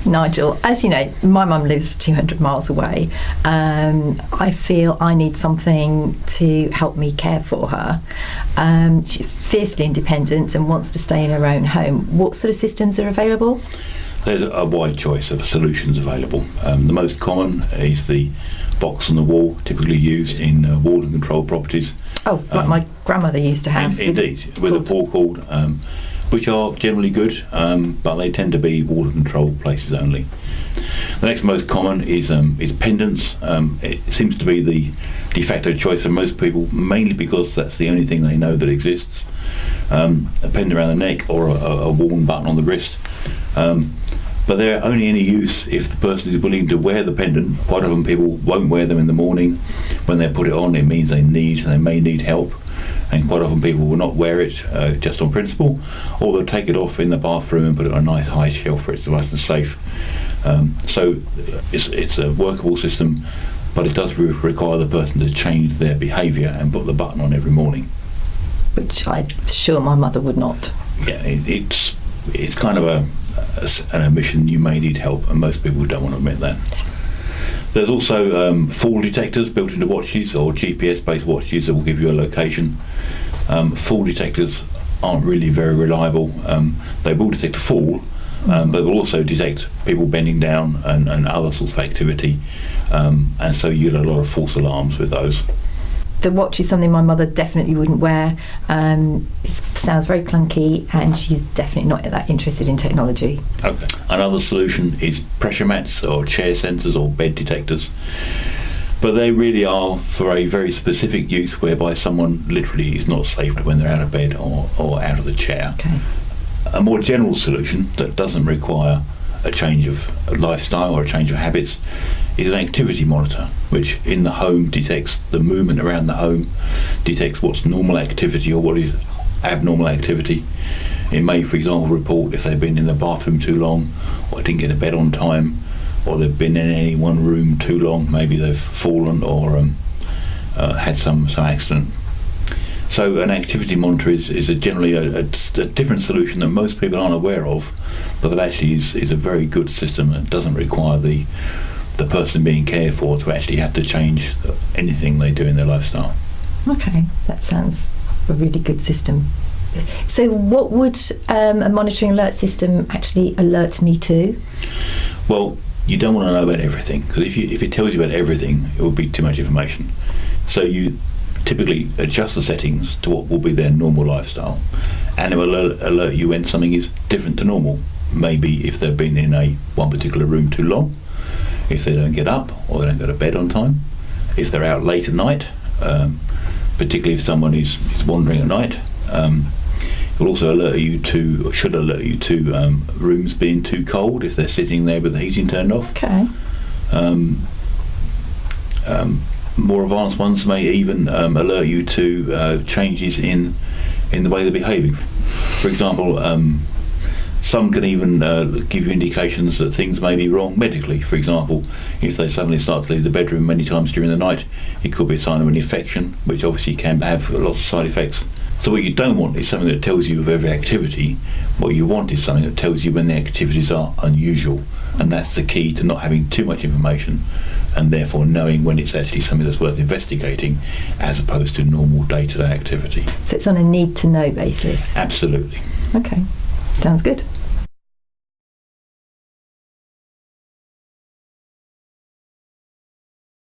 Nigel, as you know, my mum lives 200 miles away. I feel I need something to help me care for her. She's fiercely independent and wants to stay in her own home. What sort of systems are available? There's a wide choice of solutions available. The most common is the box on the wall, typically used in water controlled properties. Oh, like my grandmother used to have. Indeed, with a pull cord, which are generally good, but they tend to be water controlled places only. The next most common is pendants. It seems to be the de facto choice of most people, mainly because that's the only thing they know that exists. A pendant around the neck or a worn button on the wrist. But they're only any use if the person is willing to wear the pendant. Quite often people won't wear them in the morning. When they put it on, it means they may need help. And quite often people will not wear it just on principle, or they'll take it off in the bathroom and put it on a nice high shelf where it's nice and safe. So it's a workable system, but it does require the person to change their behaviour and put the button on every morning. Which I'm sure my mother would not. Yeah, it's kind of an omission. You may need help, and most people don't want to admit that. There's also fall detectors built into watches, or GPS-based watches that will give you a location. Fall detectors aren't really very reliable. They will detect a fall, but will also detect people bending down and other sorts of activity, and so you get a lot of false alarms with those. The watch is something my mother definitely wouldn't wear. It sounds very clunky, and she's definitely not that interested in technology. Okay. Another solution is pressure mats or chair sensors or bed detectors. But they really are for a very specific use whereby someone literally is not safe when they're out of bed or out of the chair. Okay. A more general solution that doesn't require a change of lifestyle or a change of habits is an activity monitor, which in the home detects the movement around the home, detects what's normal activity or what is abnormal activity. It may, for example, report if they've been in the bathroom too long, or didn't get to bed on time, or they've been in any one room too long. Maybe they've fallen or had some accident. So an activity monitor is generally a different solution that most people aren't aware of, but that actually is a very good system and doesn't require the person being cared for to actually have to change anything they do in their lifestyle. Okay, that sounds a really good system. So what would a monitoring alert system actually alert me to? Well, you don't want to know about everything, because if it tells you about everything, it would be too much information. So you typically adjust the settings to what will be their normal lifestyle, and it will alert you when something is different to normal. Maybe if they've been in one particular room too long, if they don't get up or they don't go to bed on time, if they're out late at night, particularly if someone is wandering at night. It will also should alert you to rooms being too cold if they're sitting there with the heating turned off. Okay. More advanced ones may even alert you to changes in the way they're behaving. For example, some can even give you indications that things may be wrong medically. For example, if they suddenly start to leave the bedroom many times during the night, it could be a sign of an infection, which obviously can have lots of side effects. So what you don't want is something that tells you of every activity. What you want is something that tells you when the activities are unusual, and that's the key to not having too much information, and therefore knowing when it's actually something that's worth investigating as opposed to normal day-to-day activity. So it's on a need-to-know basis? Absolutely. Okay, sounds good.